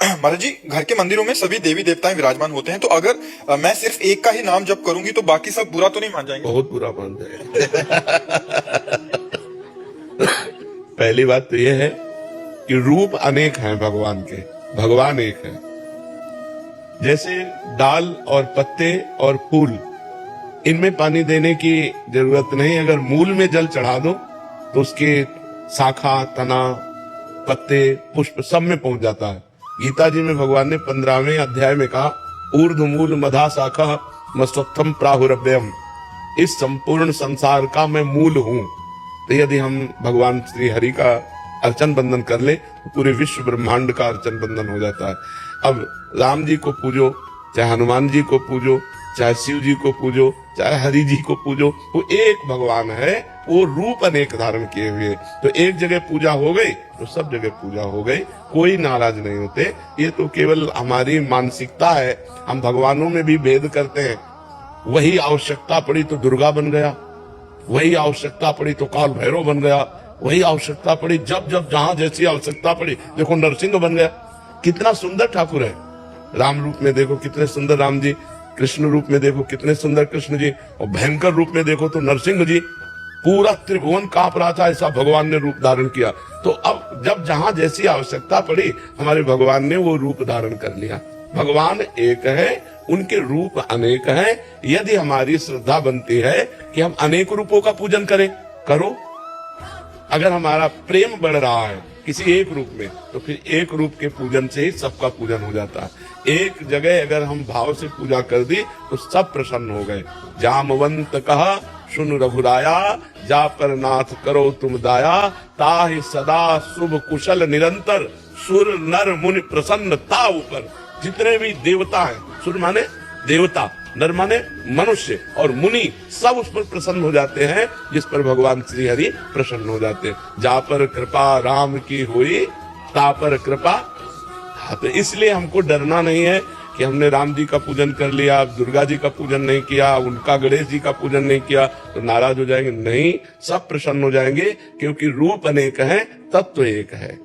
महाराज जी, घर के मंदिरों में सभी देवी देवताएं विराजमान होते हैं, तो अगर मैं सिर्फ एक का ही नाम जप करूंगी तो बाकी सब बुरा तो नहीं मान जाएंगे? बहुत बुरा मान जाएंगे। पहली बात तो यह है कि रूप अनेक हैं भगवान के, भगवान एक है। जैसे दाल और पत्ते और फूल, इनमें पानी देने की जरूरत नहीं, अगर मूल में जल चढ़ा दो तो उसके शाखा, तना, पत्ते, पुष्प सब में पहुंच जाता है। गीता जी में भगवान ने 15वें अध्याय में कहा, ऊर्ध्व मूल मधा शाखा मस्तम प्राहुरभ्यम, इस संपूर्ण संसार का मैं मूल हूं। तो यदि हम भगवान श्री हरि का अर्चन बंदन कर ले तो पूरे विश्व ब्रह्मांड का अर्चन बंदन हो जाता है। अब राम जी को पूजो, चाहे हनुमान जी को पूजो, चाहे शिव जी को पूजो, चाहे हरि जी को पूजो, वो एक भगवान है, वो रूप अनेक धारण किए हुए। तो एक जगह पूजा हो गई तो सब जगह पूजा हो गई, कोई नाराज नहीं होते। ये तो केवल हमारी मानसिकता है, हम भगवानों में भी भेद करते हैं। वही आवश्यकता पड़ी तो दुर्गा बन गया, वही आवश्यकता पड़ी तो काल भैरव बन गया, वही आवश्यकता पड़ी जब जब जहां जैसी आवश्यकता पड़ी, देखो नरसिंह बन गया। कितना सुंदर ठाकुर है, राम रूप में देखो कितने सुंदर राम जी, कृष्ण रूप में देखो कितने सुंदर कृष्ण जी, और भयंकर रूप में देखो तो नरसिंह जी। पूरा त्रिभुवन कांप रहा था, ऐसा भगवान ने रूप धारण किया। तो अब जब जहां जैसी आवश्यकता पड़ी, हमारे भगवान ने वो रूप धारण कर लिया। भगवान एक है, उनके रूप अनेक हैं। यदि हमारी श्रद्धा बनती है कि हम अनेक रूपों का पूजन करें, करो। अगर हमारा प्रेम बढ़ रहा है किसी एक रूप में, तो फिर एक रूप के पूजन से ही सबका पूजन हो जाता है। एक जगह अगर हम भाव से पूजा कर दी तो सब प्रसन्न हो गए। जामवंत कहा सुन रघुराया, जा पर नाथ करो तुम दाया, ताहि सदा शुभ कुशल निरंतर, सुर नर मुनि प्रसन्न ता ऊपर। जितने भी देवता हैं, सुर माने देवता, नर माने मनुष्य, और मुनि, सब उस पर प्रसन्न हो जाते हैं जिस पर भगवान श्री हरि प्रसन्न हो जाते हैं। जा पर कृपा राम की हुई, ता पर कृपा। तो इसलिए हमको डरना नहीं है कि हमने राम जी का पूजन कर लिया, दुर्गा जी का पूजन नहीं किया, उनका गणेश जी का पूजन नहीं किया तो नाराज हो जाएंगे। नहीं, सब प्रसन्न हो जाएंगे, क्योंकि रूप अनेक है, तत्व एक है।